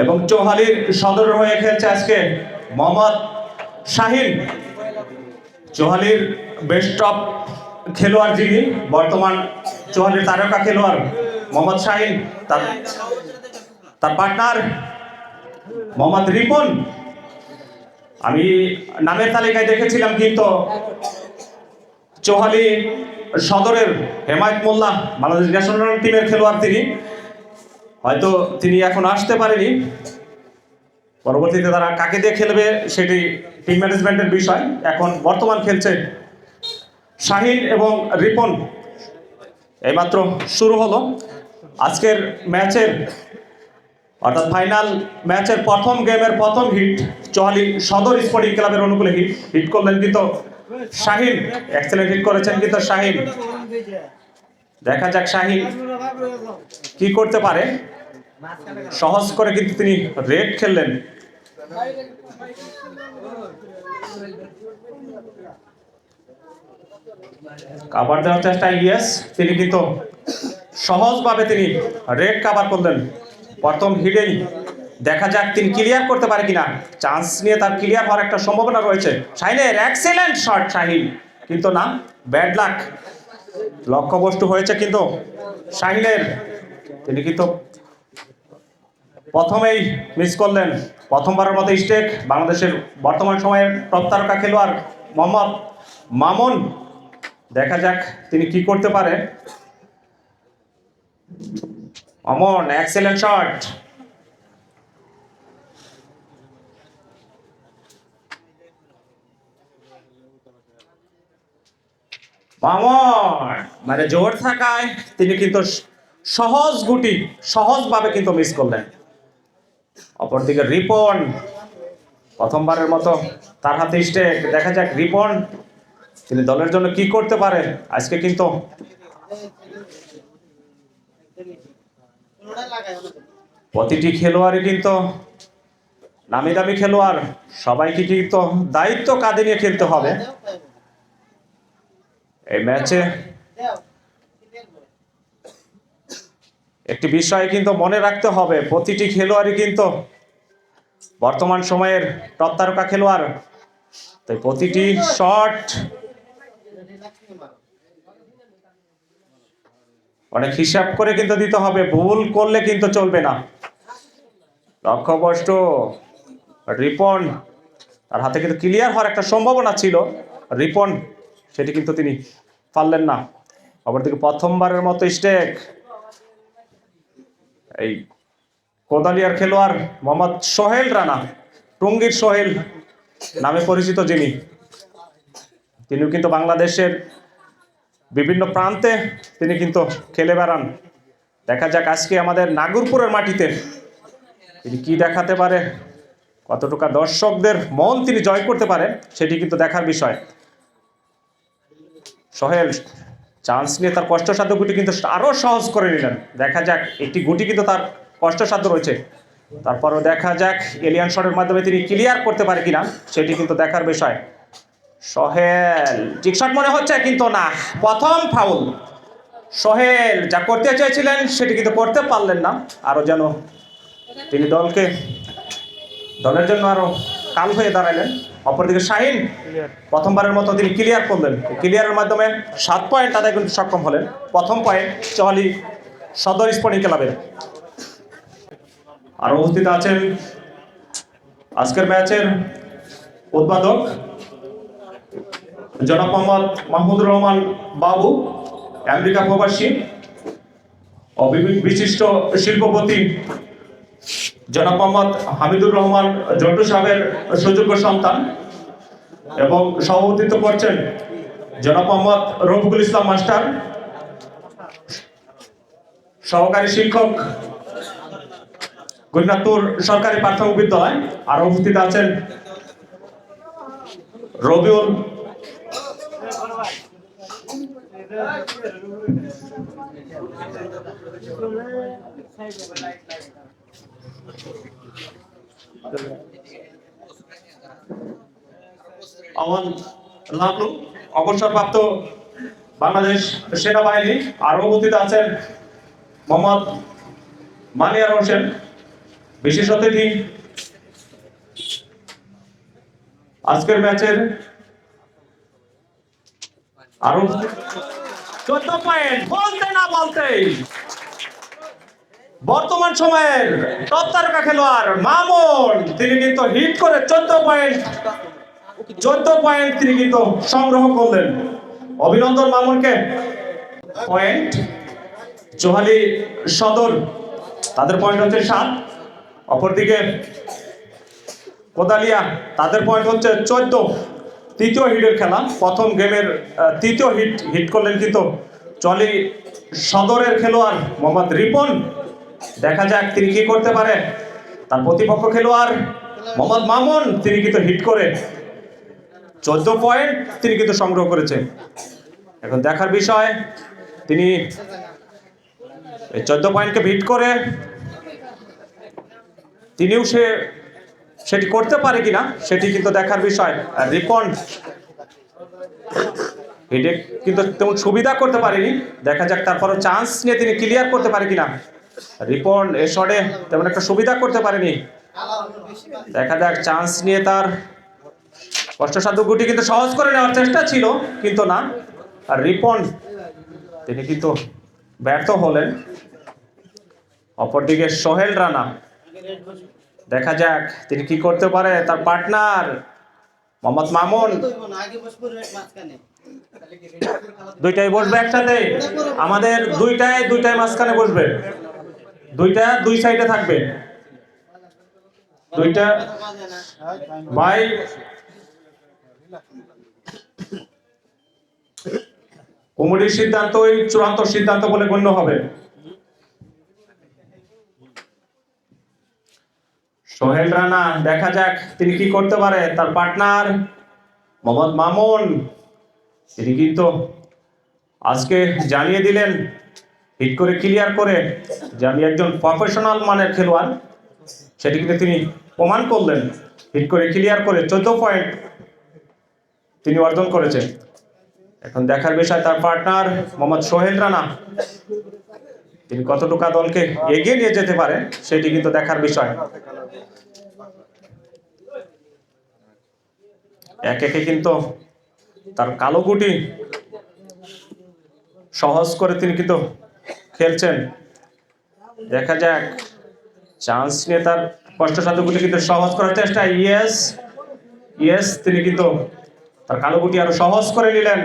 এবং চৌহালির সদর হয়ে খেলছে আজকে মোহাম্মদ শাহিন। চৌহালির বেস্ট টপ খেলোয়াড় যিনি, বর্তমান চৌহালির তারকা খেলোয়াড় মোহাম্মদ শাহিন, তার পার্টনার মোহাম্মদ রিপন। আমি নামের তালিকায় দেখেছিলাম, কিন্তু চৌহালি সদরের হেমায়ত মোল্লা বাংলাদেশ ন্যাশনাল টিমের খেলোয়াড় হয়তো তিনি এখন আসতে পারেনি। পরবর্তীতে তারা কাকে দিয়ে খেলবে সেটি টিম ম্যানেজমেন্টের বিষয়। এখন বর্তমান খেলছে শাহিন এবং রিপন। এইমাত্র শুরু হলো আজকের ম্যাচের, অর্থাৎ ফাইনাল ম্যাচের প্রথম গেমের প্রথম হিট চৌহালি সদর স্পোর্টিং ক্লাবের অনুকূলে হিট করলেন কিন্তু শাহিন। এক্সেলেন্ট হিট করেছেন কিন্তু শাহিন। দেখা যাক শাহিন কি করতে পারে। সহজ করে কিন্তু তিনি রেড খেললেন। কাভার দেওয়ার চেষ্টা, ইয়েস, তিনি কিন্তু সহজভাবে তিনি রেড কাভার করলেন প্রথম হিটেই। দেখা যাক তিনি ক্লিয়ার করতে পারে কিনা। চান্স নিয়ে তার ক্লিয়ার হওয়ার একটা সম্ভাবনা রয়েছে। শাহিনের এক্সেলেন্ট শট, শাহিন কিন্তু না, ব্যাড লাক। লক্ষ্যবস্তু হয়েছে কিন্তু শাহিনের, তিনি কিন্তু প্রথমেই মিস করলেন। প্রথমবারের মতো স্টেক বাংলাদেশের বর্তমান সময়ের টপ তারকা খেলোয়াড় মোহাম্মদ মামুন। দেখা যাক তিনি কি করতে পারে। Mamun excellent shot. মামুন মানে জোর থাকায় তিনি কিন্তু সহজ গুটি সহজভাবে কিন্তু মিস করলেন। অপরদিকে রিপন, প্রথমবারের মতো তার হাতে স্টেক। দেখা যাক রিপন তিনি দলের জন্য কি করতে পারে আজকে। কিন্তু প্রতিটি খেলোয়াড়ই কিন্তু নামি দামি খেলোয়াড়, সবাইকে কিন্তু দায়িত্ব কাঁধে নিয়ে খেলতে হবে এই ম্যাচে। একটি বিষয় কিন্তু মনে রাখতে হবে, প্রতিটি খেলোয়াড়ই কিন্তু বর্তমান সময়ের টপ তারকা খেলোয়াড়। তাই প্রতিটি শট অনেক হিসাব করে কিন্তু দিতে হবে, ভুল করলে কিন্তু চলবে না। লক্ষ্যবস্তু রিপন, তার হাতে কিন্তু ক্লিয়ার হওয়ার একটা সম্ভাবনা ছিল রিপন, সেটি কিন্তু তিনি পারলেন না। অপরদিকে প্রথমবারের মতো স্টেক এই কোদালিয়ার খেলোয়াড় মোহাম্মদ সোহেল রানা, টুঙ্গির সোহেল নামে পরিচিত যিনি, তিনিও কিন্তু বাংলাদেশের বিভিন্ন প্রান্তে তিনি কিন্তু খেলে বেড়ান। দেখা যাক আজকে আমাদের নাগরপুরের মাটিতে তিনি কি দেখাতে পারে, কতটুকু দর্শকদের মন তিনি জয় করতে পারে সেটি কিন্তু দেখার বিষয়। সোহেল চান্স নিয়ে তার কষ্টসাধ্য গুটি কিন্তু আরো সহজ করে নিলেন। দেখা যাক, একটি গুটি কিন্তু তার কষ্টসাধ্য রয়েছে, তারপরও দেখা যাক এলিয়ান শটের মাধ্যমে তিনি ক্লিয়ার করতে পারে কিনা সেটি কিন্তু দেখার বিষয়। সোহেল ঠিক শট মনে হচ্ছে, কিন্তু না, প্রথম ফাউল। সোহেল যা করতে চেয়েছিলেন সেটি কিন্তু করতে পারলেন না, আরো যেন তিনি দলের জন্য আরো কাল হয়ে দাঁড়ালেন। অপরদিকে শাহিন প্রথমবারের মতো তিনি ক্লিয়ার করলেন, ক্লিয়ারের মাধ্যমে 7 পয়েন্ট আদায় করতে সক্ষম হলেন। প্রথম পয়েন্ট চৌহালি সদর স্পোর্টিং ক্লাবের। আরো উপস্থিত আছেন আজকের ম্যাচের উদ্বোধক জনাব মোহাম্মদ মাহমুদুর রহমান বাবু, আমেরিকা প্রবাসী ও বিশিষ্ট শিল্পপতি জনাব মোহাম্মদ হামিদুর রহমান জন্টু সাহেবের সুযোগ্য সন্তান, এবং সভাপতিত্ব করছেন জনাব মোহাম্মদ রফিকুল ইসলাম মাস্টার, সহকারী শিক্ষক গুজরাটপুর সরকারি প্রাথমিক বিদ্যালয়। আর উপস্থিত আছেন রবিউল অবসরপ্রাপ্ত বাংলাদেশ সেনাবাহিনী। আরো উপস্থিত আছেন মোহাম্মদ মানিয়ার হোসেন, বিশেষ অতিথি আজকের ম্যাচের আরো 14 পয়েন্ট বলতে না বলতেই বর্তমান সময়ের টপ তারকা খেলোয়াড় মামুন তিনি কিন্তু হিট করে 14 পয়েন্ট তিনি কিন্তু সংগ্রহ করলেন। অভিনন্দন মামুনকে। পয়েন্ট চোহালি সদর তাদের পয়েন্ট হচ্ছে 7, অপরদিকে কোদালিয়া তাদের পয়েন্ট হচ্ছে 14। তৃতীয় হিটের খেলা, প্রথম গেমের তৃতীয় হিট করলেন কিন্তু চলি সদরের খেলোয়াড় মোহাম্মদ রিপন। দেখা যাক তিনি কি করতে পারে। তার প্রতিপক্ষ খেলোয়াড় মোহাম্মদ মামুন তিনি কিন্তু হিট করে 14 পয়েন্ট তিনি কিন্তু সংগ্রহ করেছেন। এখন দেখার বিষয় তিনি এই 14 পয়েন্টকে হিট করে তিনিও সেটি করতে পারে কিনা সেটি কিন্তু দেখার বিষয়। আর রিপন হিটে কিন্তু তেমন সুবিধা করতে পারেনি, দেখা যাক তারপরও চান্স নিয়ে তিনি ক্লিয়ার করতে পারে কিনা। রিপন এ শটে তেমন একটা সুবিধা করতে পারেনি, দেখা যাক চান্স নিয়ে তার কষ্টসাধ্য গুটি কিন্তু সহজ করে নেওয়ার চেষ্টা ছিল কিন্তু না। আর রিপন তিনি কিন্তু ব্যর্থ হলেন। অপরদিকে সোহেল রানা, দেখা যাক তিনি কি করতে পারে। তার পার্টনার মোহাম্মদ মামুন দুইটাই বসবে একসাথে, আমাদের দুইটাই মাঝখানে বসবে, দুই সাইডে থাকবে দুইটা ভাই। কমিটির সিদ্ধান্তই চূড়ান্ত সিদ্ধান্ত বলে গণ্য হবে। সোহেল রানা, দেখা যাক তিনি কি করতে পারে। তার পার্টনার মোহাম্মদ মামুন তিনি কিন্তু আজকে জানিয়ে দিলেন হিট করে ক্লিয়ার করে যে আমি একজন প্রফেশনাল মানের খেলোয়াড়, সেটি কিন্তু তিনি প্রমাণ করলেন। হিট করে ক্লিয়ার করে 14 পয়েন্ট তিনি অর্জন করেছেন। এখন দেখার বিষয় তার পার্টনার মোহাম্মদ সোহেল রানা তিনি কতটুকু দলকে এগিয়ে নিয়ে যেতে পারে সেটি কিন্তু দেখার বিষয়। একে কিন্তু তার কালো গুটি সহজ করে তিনি কিন্তু খেলছেন, দেখা যাক চান্স নিয়ে তার কষ্টসাধ্য গুটি কিন্তু সহজ করার চেষ্টা। ইয়েস তিনি কিন্তু তার কালো গুটি আরো সহজ করে নিলেন,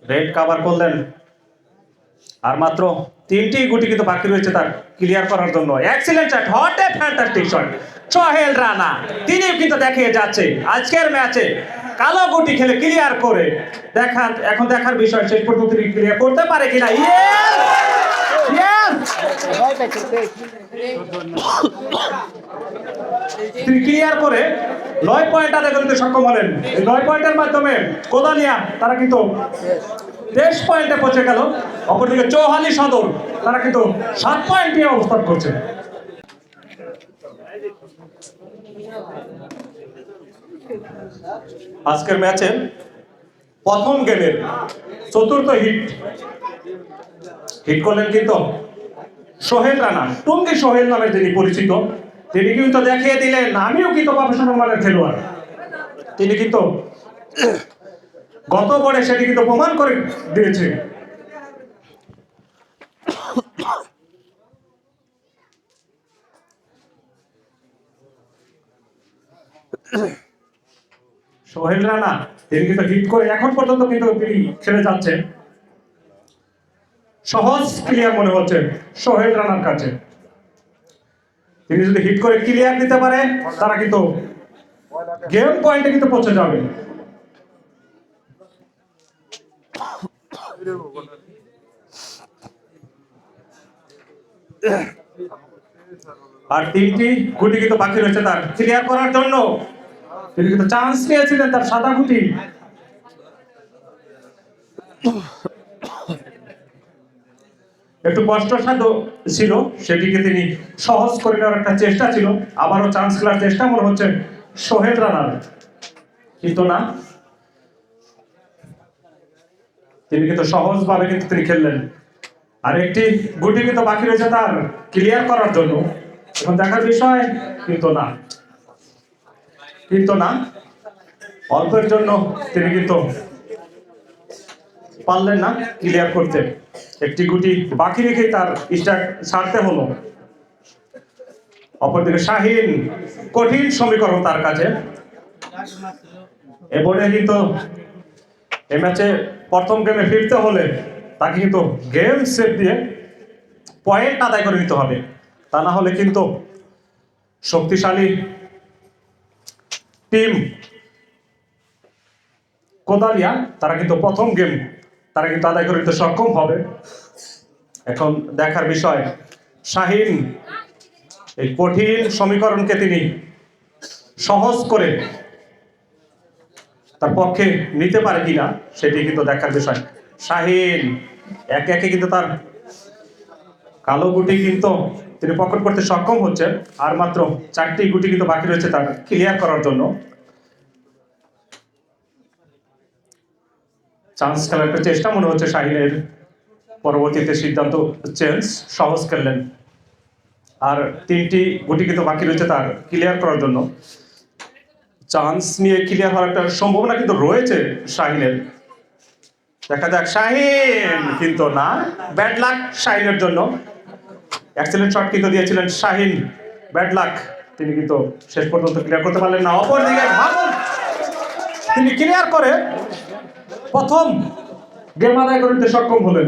রেড কাভার করলেন। আর মাত্র 3টি গুটি কিন্তু বাকি রয়েছে তার ক্লিয়ার করার জন্য। Excellent shot, hot a fantastic shot Sohel Rana, তিনি কিন্তু দেখিয়ে যাচ্ছে আজকের ম্যাচে কালো গুটি খেলে ক্লিয়ার করে। এখন দেখার বিষয় শেষ পর্যন্ত তিনি ক্লিয়ার করতে পারে কিনা। তিনি ক্লিয়ার করে 9 পয়েন্ট আদায় করতে সক্ষম হলেন। এই 9 পয়েন্টের মাধ্যমে কোদালিয়া তারা কিন্তু 23 পয়েন্টে পৌঁছে গেল। অপরদিকে চৌহালি সদর তারা কিন্তু 7 পয়েন্ট নিয়ে অবস্থান করছে। আজকের ম্যাচে প্রথম গেমের চতুর্থ হিট করলেন কিন্তু সোহেল রানা, টুঙ্গি সোহেল নামে যিনি পরিচিত। তিনি কিন্তু দেখিয়ে দিলেন আমিও কিন্তু প্রফেশনাল মানের খেলোয়াড়। তিনি কিন্তু গত বলে সেটি কিন্তু প্রমাণ করে দিয়েছে। সোহেল রানা তিনি কিন্তু হিট করে এখন পর্যন্ত কিন্তু তিনি খেলে যাচ্ছেন। সহজ ক্লিয়ার মনে হচ্ছে সোহেল রানার কাছে। তিনি যদি হিট করে ক্লিয়ার দিতে পারে তারা কিন্তু গেম পয়েন্টে কিন্তু পৌঁছে যাবে। আর 3টি গুটি কিন্তু বাকি রয়েছে তার ক্লিয়ার করার জন্য। তিনি কিন্তু চান্স নিয়েছিলেন তার সাদা গুটি। একটু কষ্টসাধ্য ছিল, সেটিকে তিনি সহজ করে নেওয়ার একটা চেষ্টা ছিল। আবারও চান্স খেলার চেষ্টা মনে হচ্ছে সোহেল রানার, কিন্তু না, তিনি কিন্তু সহজভাবে কিন্তু তিনি খেললেন। আর একটি গুটি কিন্তু বাকি রয়েছে তার ক্লিয়ার করার জন্য। এখন দেখার বিষয়, কিন্তু না অল্পের জন্য তিনি কিন্তু পারলেন না ক্লিয়ার করতে। একটি গুটি বাকি রেখেই তার স্টার্ট ছাড়তে হলো। অপরদিকে শাহিন, কঠিন সমীকরণ তার কাছে। এবারে কিন্তু এই ম্যাচে প্রথম গেমে ফিরতে হলে তাকে কিন্তু গেম সেট দিয়ে পয়েন্ট আদায় করে নিতে হবে, তা না হলে কিন্তু শক্তিশালী টিম কোদালিয়া তারা কিন্তু প্রথম গেম তারা কিন্তু আদায় করে নিতে সক্ষম হবে। এখন দেখার বিষয়, শাহিন এই কঠিন সমীকরণকে তিনি সহজ করে তার পক্ষে নিতে পারে কিনা সেটি কিন্তু দেখার বিষয়। শাহিন একে একে কিন্তু তার কালো গুটি কিন্তু তিনি পকেট করতে সক্ষম হচ্ছেন। আর মাত্র 4টি গুটি কিন্তু বাকি রয়েছে তার ক্লিয়ার করার জন্য। চান্স খেলার একটা চেষ্টা মনে হচ্ছে শাহিনের, পরবর্তীতে সিদ্ধান্ত চেঞ্জ, সহজ খেললেন। আর 3টি গুটি কিন্তু বাকি রয়েছে তার ক্লিয়ার করার জন্য। চান্স নিয়ে ক্লিয়ার হওয়ার একটা সম্ভাবনা কিন্তু রয়েছে শাহিনের। দেখা যাক, শাহিন কিন্তু না, ব্যাড লাক শাহিনের জন্য। এক্সেলেন্ট শট কিন্তু দিয়েছিলেন শাহিন, ব্যাড লাক, তিনি কিন্তু শেষ পর্যন্ত ক্লিয়ার করতে পারলেন না। অপরদিকে মামুন, তিনি ক্লিয়ার করে প্রথম গেম আদায় করতে সক্ষম হলেন।